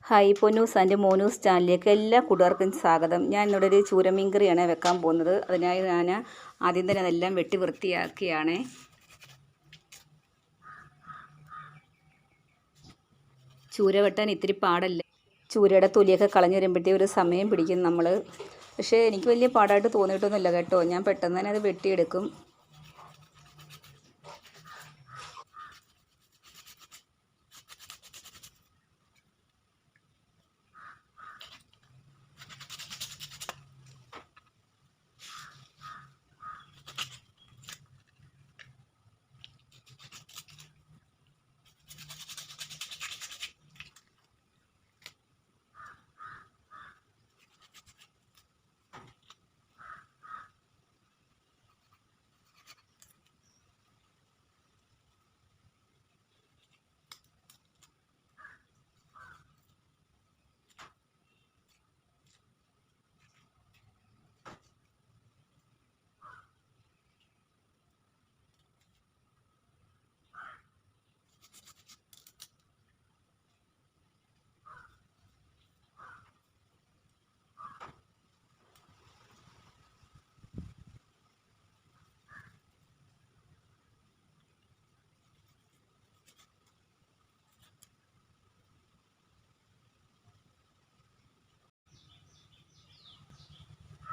Hi Ponnoos and മോനൂസ് ചാനലിലേക്ക് എല്ലാ കൂട്ടുകാർക്കും സ്വാഗതം. ഞാൻ ഇന്നിവിടെ ഒരു ചൂരമീൻ കറിയാണ് വെക്കാൻ പോകുന്നത്. അതിനായി ഞാൻ ആദ്യം തന്നെ അതെല്ലാം വെട്ടി വൃത്തിയാക്കിയാണ്. ചൂര വെട്ടാൻ ഇത്തിരി പാടല്ല. ചൂരയുടെ തൊലിയൊക്കെ കളഞ്ഞു വരുമ്പോഴത്തേക്ക് ഒരു സമയം പിടിക്കും നമ്മൾ. പക്ഷേ എനിക്ക് വലിയ പാടായിട്ട് തോന്നിയിട്ടൊന്നുമില്ല കേട്ടോ. ഞാൻ പെട്ടെന്ന് തന്നെ അത് വെട്ടിയെടുക്കും.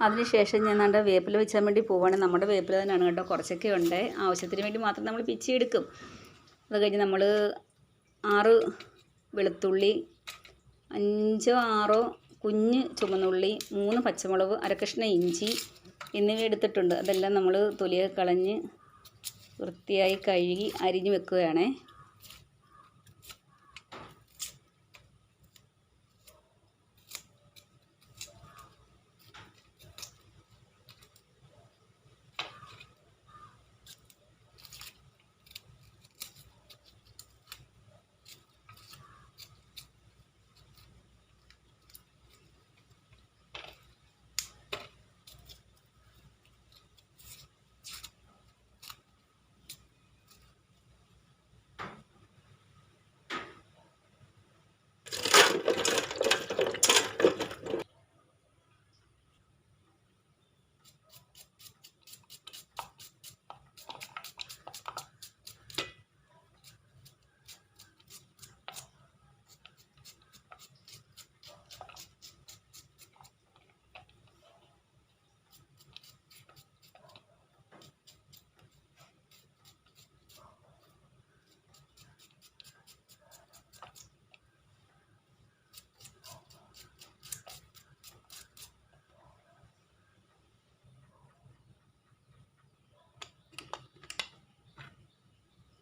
അതിനുശേഷം ഞാൻ നമ്മുടെ വേപ്പില വെച്ചാൻ വേണ്ടി പോവുകയാണ്. നമ്മുടെ വേപ്പില തന്നെയാണ് കേട്ടോ, കുറച്ചൊക്കെ ഉണ്ട്. ആവശ്യത്തിന് വേണ്ടി മാത്രം നമ്മൾ പിച്ചിയെടുക്കും. അത് കഴിഞ്ഞ് നമ്മൾ 6 വെളുത്തുള്ളി, 5 6 കുഞ്ഞ് ചുമന്നുള്ളി, 3 പച്ചമുളക്, അരക്കഷ്ണം ഇഞ്ചി എന്നിവ എടുത്തിട്ടുണ്ട്. അതെല്ലാം നമ്മൾ തൊലിയൊക്കെ കളഞ്ഞ് വൃത്തിയായി കഴുകി അരിഞ്ഞ് വെക്കുകയാണേ.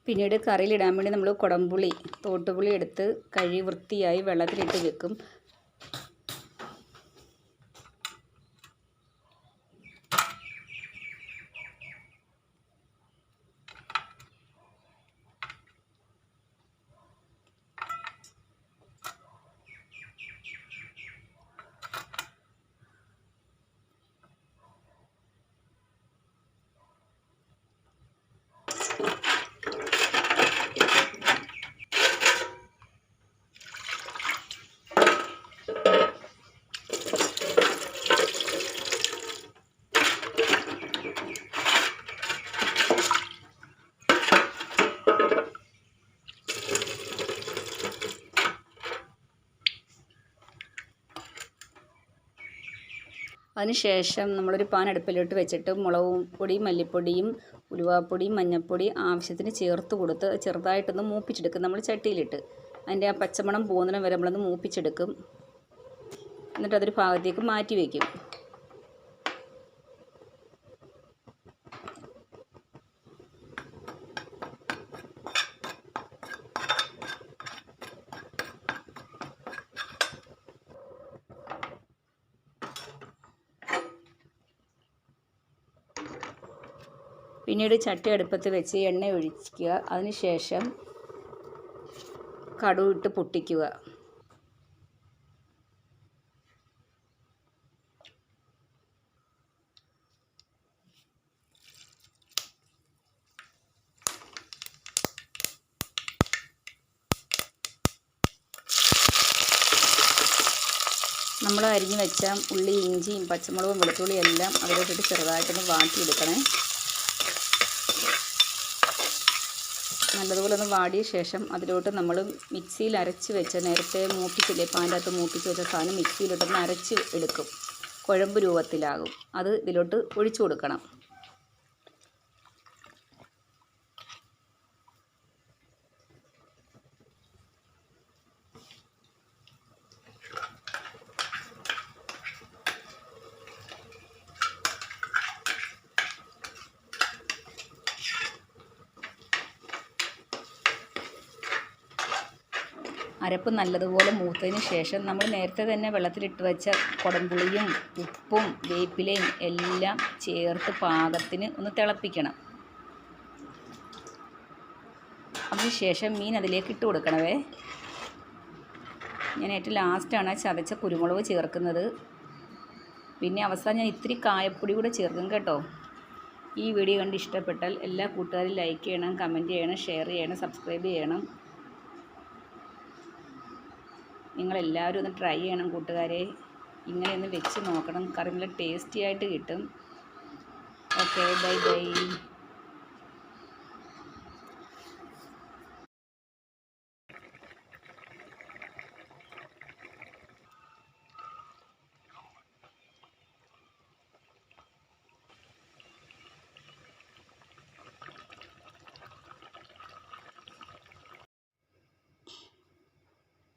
പിന്നീട് കറിയിലിടാൻ വേണ്ടി നമ്മൾ കുടംപുളി, തോട്ടുപുളി എടുത്ത് കഴുകി വൃത്തിയായി വെള്ളത്തിലിട്ട് വെക്കും. അതിനുശേഷം നമ്മളൊരു പാൻ അടുപ്പിലോട്ട് വെച്ചിട്ട് മുളക് പൊടിയും മല്ലിപ്പൊടിയും ഉലുവാപ്പൊടിയും മഞ്ഞൾപ്പൊടിയും ആവശ്യത്തിന് ചേർത്ത് കൊടുത്ത് ചെറുതായിട്ടൊന്ന് മൂപ്പിച്ചെടുക്കും നമ്മൾ ചട്ടിയിലിട്ട്. അതിൻ്റെ ആ പച്ചമണം പോകുന്നിടം വരെ നമ്മളൊന്ന് മൂപ്പിച്ചെടുക്കും. എന്നിട്ട് അതൊരു ഭാഗത്തേക്ക് മാറ്റി വയ്ക്കും. പിന്നീട് ചട്ടി അടുപ്പത്ത് വെച്ച് എണ്ണ ഒഴിക്കുക. അതിനുശേഷം കടുക് ഇട്ട് പൊട്ടിക്കുക. നമ്മൾ അരിഞ്ഞ് വെച്ച ഉള്ളി, ഇഞ്ചിയും പച്ചമുളകും വെളുത്തുള്ളിയും എല്ലാം അതിലോട്ടിട്ട് ചെറുതായിട്ടൊന്ന് വാട്ടിയെടുക്കണേ. നല്ലതുപോലെ ഒന്ന് വാടിയ ശേഷം അതിലോട്ട് നമ്മൾ മിക്സിയിൽ അരച്ച് വെച്ച, നേരത്തെ മൂപ്പിച്ചില്ലേ, പാൻ്റെ അകത്ത് മൂപ്പിച്ച് വെച്ച സാധനം മിക്സിയിലിട്ടൊന്ന് അരച്ച് എടുക്കും. കുഴമ്പ് രൂപത്തിലാകും. അത് ഇതിലോട്ട് ഒഴിച്ചു കൊടുക്കണം. അരപ്പ് നല്ലതുപോലെ മൂത്തതിന് ശേഷം നമ്മൾ നേരത്തെ തന്നെ വെള്ളത്തിലിട്ട് വെച്ച കുടംപുളിയും ഉപ്പും വേപ്പിലയും എല്ലാം ചേർത്ത് പാകത്തിന് ഒന്ന് തിളപ്പിക്കണം. അതിനുശേഷം മീൻ അതിലേക്ക് ഇട്ട് കൊടുക്കണവേ. ഞാൻ ഏറ്റവും ലാസ്റ്റാണ് ചതച്ച കുരുമുളക് ചേർക്കുന്നത്. പിന്നെ അവസാനം ഞാൻ ഇത്തിരി കായപ്പൊടി കൂടെ ചേർക്കും കേട്ടോ. ഈ വീഡിയോ കണ്ട് ഇഷ്ടപ്പെട്ടാൽ എല്ലാ കൂട്ടുകാരും ലൈക്ക് ചെയ്യണം, കമൻറ്റ് ചെയ്യണം, ഷെയർ ചെയ്യണം, സബ്സ്ക്രൈബ് ചെയ്യണം. നിങ്ങളെല്ലാവരും ഒന്ന് ട്രൈ ചെയ്യണം കൂട്ടുകാരെ. ഇങ്ങനെയൊന്ന് വെച്ച് നോക്കണം. കറി നല്ല ടേസ്റ്റി ആയിട്ട് കിട്ടും. Okay, bye bye.